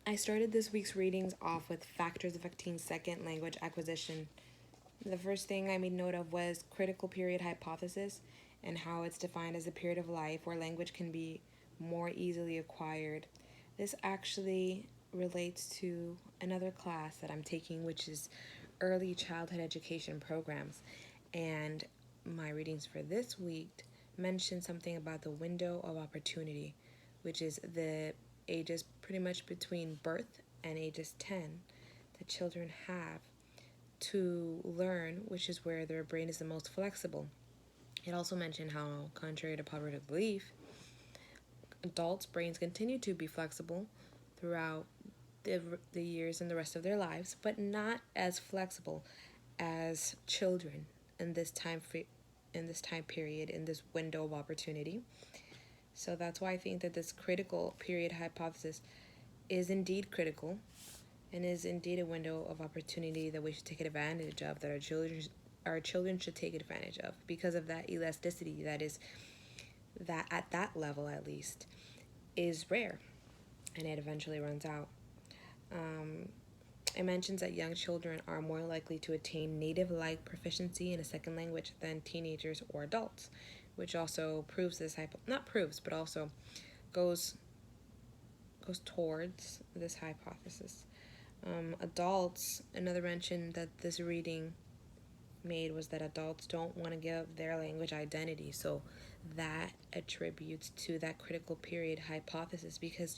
I started this week's readings off with factors affecting second language acquisition. The first thing I made note of was critical period hypothesis and how it's defined as a period of life where language can be more easily acquired. This actually relates to another class that I'm taking, which is early childhood education programs. And my readings for this week mention something about the window of opportunity, which is the ages pretty much between birth and ages 10 that children have to learn, which is where their brain is the most flexible. It also mentioned how, contrary to popular belief, adults' brains continue to be flexible throughout the years and the rest of their lives, but not as flexible as children in this time period, in this window of opportunity. So that's why I think that this critical period hypothesis is indeed critical and is indeed a window of opportunity that we should take advantage of, that our children should take advantage of because of that elasticity that at that level at least is rare and it eventually runs out. Um, it mentions that young children are more likely to attain native like proficiency in a second language than teenagers or adults, which also proves this not proves, but also goes goes towards this hypothesis. Adults, another mention that this reading made was that adults don't want to give their language identity. So that attributes to that critical period hypothesis because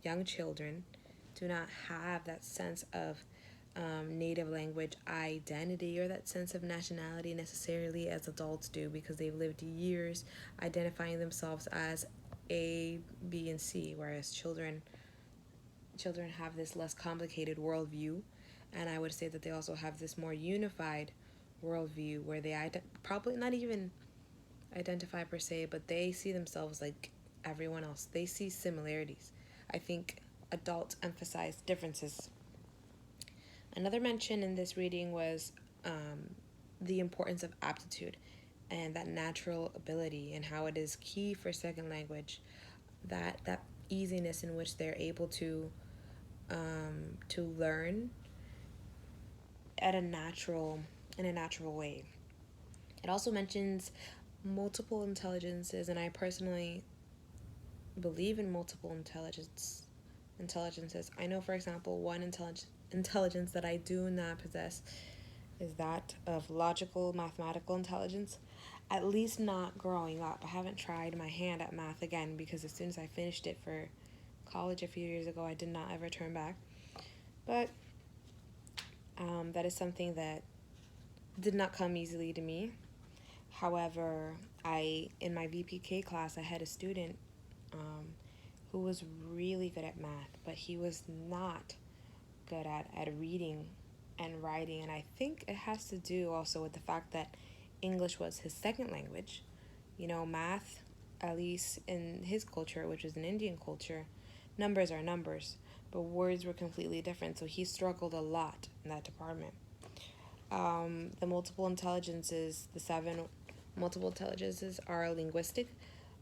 young children, do not have that sense of native language identity or that sense of nationality necessarily as adults do because they've lived years identifying themselves as A, B, and C, whereas children have this less complicated worldview, and I would say that they also have this more unified worldview where they probably not even identify per se, but they see themselves like everyone else. They see similarities. I think adults emphasize differences. Another mention in this reading was the importance of aptitude and that natural ability and how it is key for second language. That easiness in which they're able to learn at a natural in a natural way. It also mentions multiple intelligences, and I personally believe in multiple intelligences. I know, for example, one intelligence that I do not possess is that of logical mathematical intelligence. At least not growing up. I haven't tried my hand at math again because as soon as I finished it for college a few years ago, I did not ever turn back. But that is something that did not come easily to me. However, in my VPK class, I had a student who was really good at math, but he was not good at reading and writing. And I think it has to do also with the fact that English was his second language. Math, at least in his culture, which is an Indian culture, numbers are numbers, but words were completely different. So he struggled a lot in that department. The multiple intelligences, the seven multiple intelligences are linguistic,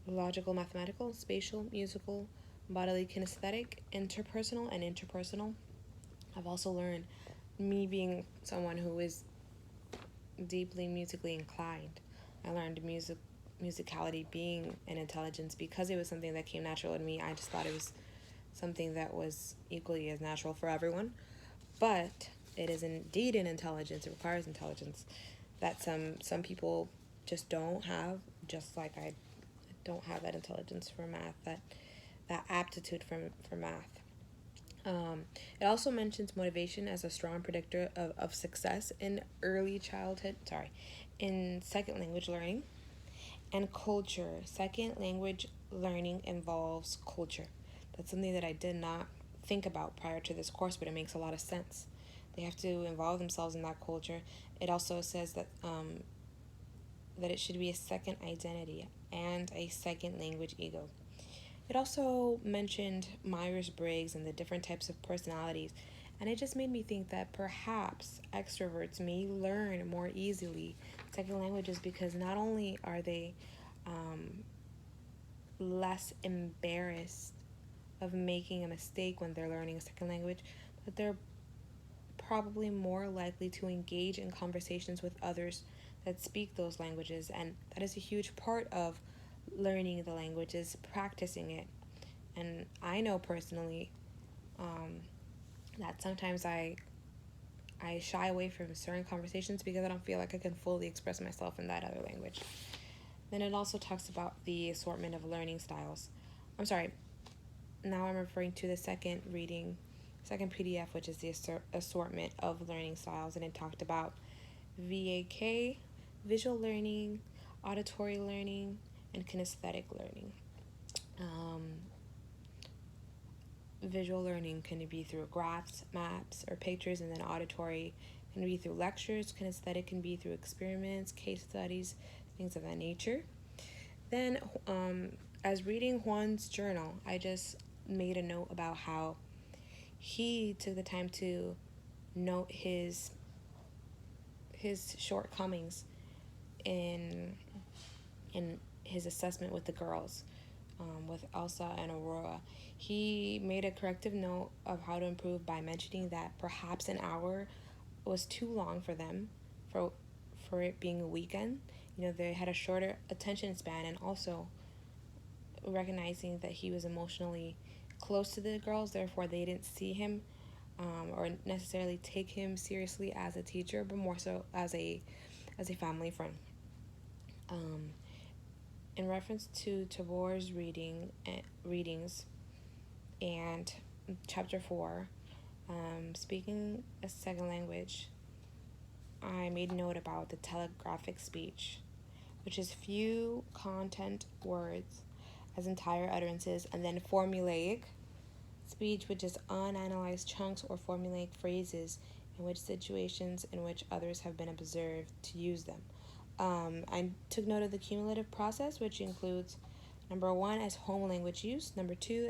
logical, mathematical, spatial, musical, bodily, kinesthetic, interpersonal, and interpersonal. I've also learned, me being someone who is deeply musically inclined, I learned musicality being an intelligence because it was something that came natural in me. I just thought it was something that was equally as natural for everyone. But it is indeed an intelligence. It requires intelligence that some people just don't have. Just like I don't have that intelligence for math, that aptitude for math. It also mentions motivation as a strong predictor of success in early childhood. In second language learning and culture. Second language learning involves culture. That's something that I did not think about prior to this course, but it makes a lot of sense. They have to involve themselves in that culture. It also says that it should be a second identity and a second language ego. It also mentioned Myers Briggs and the different types of personalities, and it just made me think that perhaps extroverts may learn more easily second languages because not only are they less embarrassed of making a mistake when they're learning a second language, but they're probably more likely to engage in conversations with others that speak those languages. And that is a huge part of learning the language, is practicing it. And I know personally that sometimes I shy away from certain conversations because I don't feel like I can fully express myself in that other language. Then it also talks about the assortment of learning styles. I'm sorry, now I'm referring to the second PDF, which is the assortment of learning styles, and it talked about VAK, visual learning, auditory learning, and kinesthetic learning. Visual learning can be through graphs, maps, or pictures, and then auditory can be through lectures. Kinesthetic can be through experiments, case studies, things of that nature. Then, as reading Juan's journal, I just made a note about how he took the time to note his shortcomings in his assessment with the girls, with Elsa and Aurora. He made a corrective note of how to improve by mentioning that perhaps an hour was too long for them, for it being a weekend. They had a shorter attention span, and also recognizing that he was emotionally close to the girls, therefore they didn't see him or necessarily take him seriously as a teacher, but more so as a family friend. In reference to Tabor's readings and chapter 4, speaking a second language, I made note about the telegraphic speech, which is few content words as entire utterances, and then formulaic speech, which is unanalyzed chunks or formulaic phrases in which situations in which others have been observed to use them. I took note of the cumulative process, which includes number 1 as home language use, number 2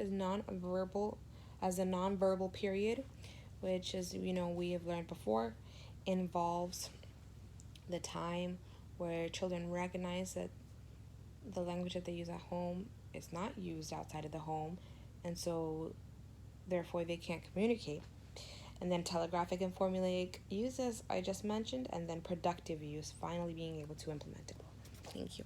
as the nonverbal period, which, as we have learned before, involves the time where children recognize that the language that they use at home is not used outside of the home, and so therefore they can't communicate. And then telegraphic and formulaic use, as I just mentioned, and then productive use, finally being able to implement it. Thank you.